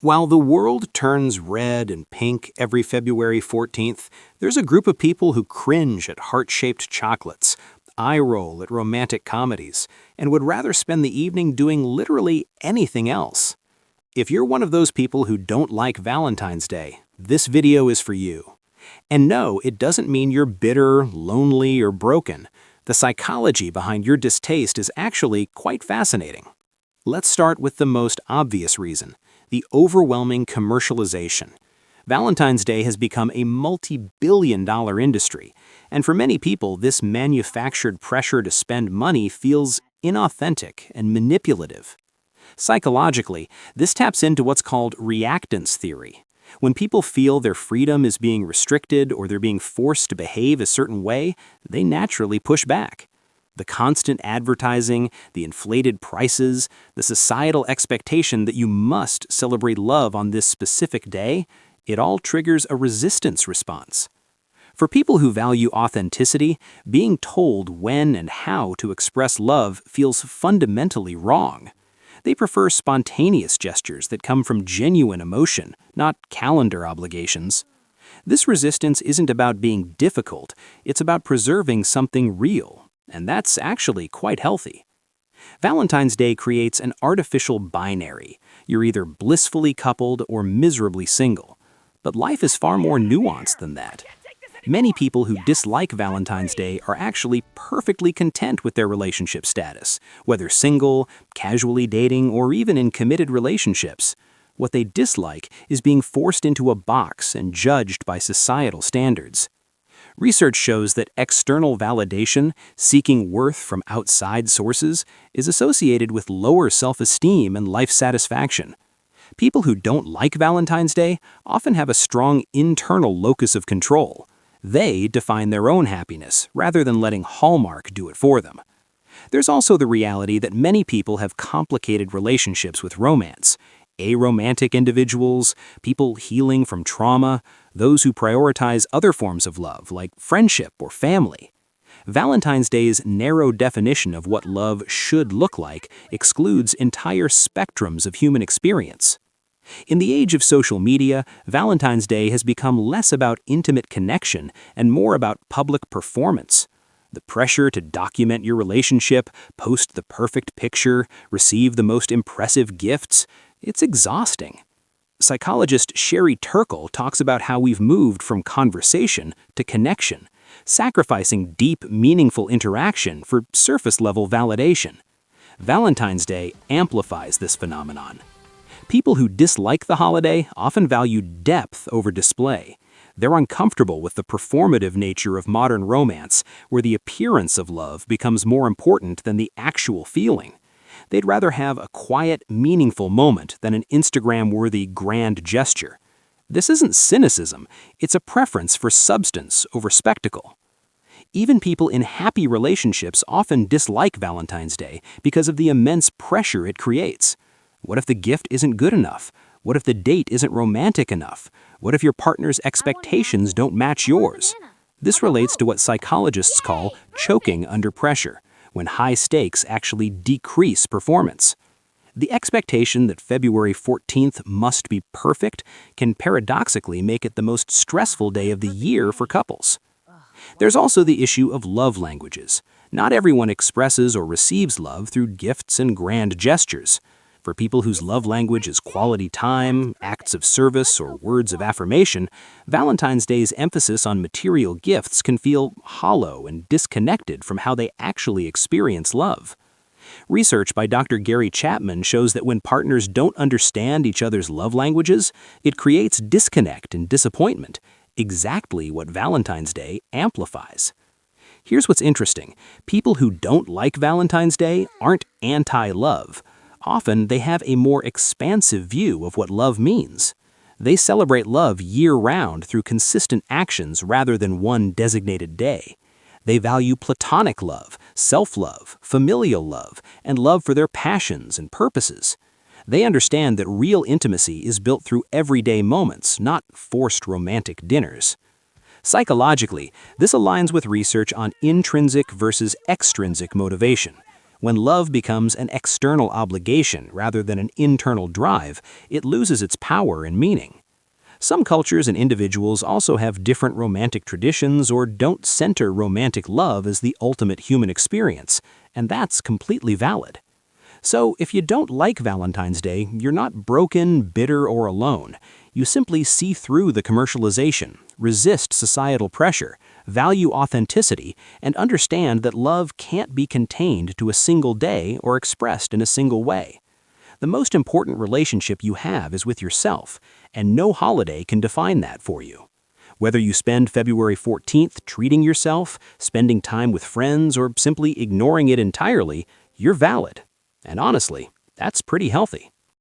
While the world turns red and pink every February 14th, there's a group of people who cringe at heart-shaped chocolates, eye roll at romantic comedies, and would rather spend the evening doing literally anything else. If you're one of those people who don't like Valentine's Day, this video is for you. And no, it doesn't mean you're bitter, lonely, or broken. The psychology behind your distaste is actually quite fascinating. Let's start with the most obvious reason: the overwhelming commercialization. Valentine's Day has become a multi-billion-dollar industry, and for many people, this manufactured pressure to spend money feels inauthentic and manipulative. Psychologically, this taps into what's called reactance theory. When people feel their freedom is being restricted or they're being forced to behave a certain way, they naturally push back. The constant advertising, the inflated prices, the societal expectation that you must celebrate love on this specific day, it all triggers a resistance response. For people who value authenticity, being told when and how to express love feels fundamentally wrong. They prefer spontaneous gestures that come from genuine emotion, not calendar obligations. This resistance isn't about being difficult, it's about preserving something real, and that's actually quite healthy. Valentine's Day creates an artificial binary. You're either blissfully coupled or miserably single. But life is far more nuanced than that. Many people who dislike Valentine's Day are actually perfectly content with their relationship status, whether single, casually dating, or even in committed relationships. What they dislike is being forced into a box and judged by societal standards. Research shows that external validation, seeking worth from outside sources, is associated with lower self-esteem and life satisfaction. People who don't like Valentine's Day often have a strong internal locus of control. They define their own happiness rather than letting Hallmark do it for them. There's also the reality that many people have complicated relationships with romance. Aromantic individuals, people healing from trauma, those who prioritize other forms of love like friendship or family. Valentine's Day's narrow definition of what love should look like excludes entire spectrums of human experience. In the age of social media, Valentine's Day has become less about intimate connection and more about public performance. The pressure to document your relationship, post the perfect picture, receive the most impressive gifts, it's exhausting. Psychologist Sherry Turkle talks about how we've moved from conversation to connection, sacrificing deep, meaningful interaction for surface-level validation. Valentine's Day amplifies this phenomenon. People who dislike the holiday often value depth over display. They're uncomfortable with the performative nature of modern romance, where the appearance of love becomes more important than the actual feeling. They'd rather have a quiet, meaningful moment than an Instagram-worthy grand gesture. This isn't cynicism, it's a preference for substance over spectacle. Even people in happy relationships often dislike Valentine's Day because of the immense pressure it creates. What if the gift isn't good enough? What if the date isn't romantic enough? What if your partner's expectations don't match yours? This relates to what psychologists call choking under pressure, when high stakes actually decrease performance. The expectation that February 14th must be perfect can paradoxically make it the most stressful day of the year for couples. There's also the issue of love languages. Not everyone expresses or receives love through gifts and grand gestures. For people whose love language is quality time, acts of service, or words of affirmation, Valentine's Day's emphasis on material gifts can feel hollow and disconnected from how they actually experience love. Research by Dr. Gary Chapman shows that when partners don't understand each other's love languages, it creates disconnect and disappointment, exactly what Valentine's Day amplifies. Here's what's interesting. People who don't like Valentine's Day aren't anti-love. Often, they have a more expansive view of what love means. They celebrate love year-round through consistent actions rather than one designated day. They value platonic love, self-love, familial love, and love for their passions and purposes. They understand that real intimacy is built through everyday moments, not forced romantic dinners. Psychologically, this aligns with research on intrinsic versus extrinsic motivation. When love becomes an external obligation rather than an internal drive, it loses its power and meaning. Some cultures and individuals also have different romantic traditions or don't center romantic love as the ultimate human experience, and that's completely valid. So, if you don't like Valentine's Day, you're not broken, bitter, or alone. You simply see through the commercialization, resist societal pressure, value authenticity, and understand that love can't be contained to a single day or expressed in a single way. The most important relationship you have is with yourself, and no holiday can define that for you. Whether you spend February 14th treating yourself, spending time with friends, or simply ignoring it entirely, you're valid. And honestly, that's pretty healthy.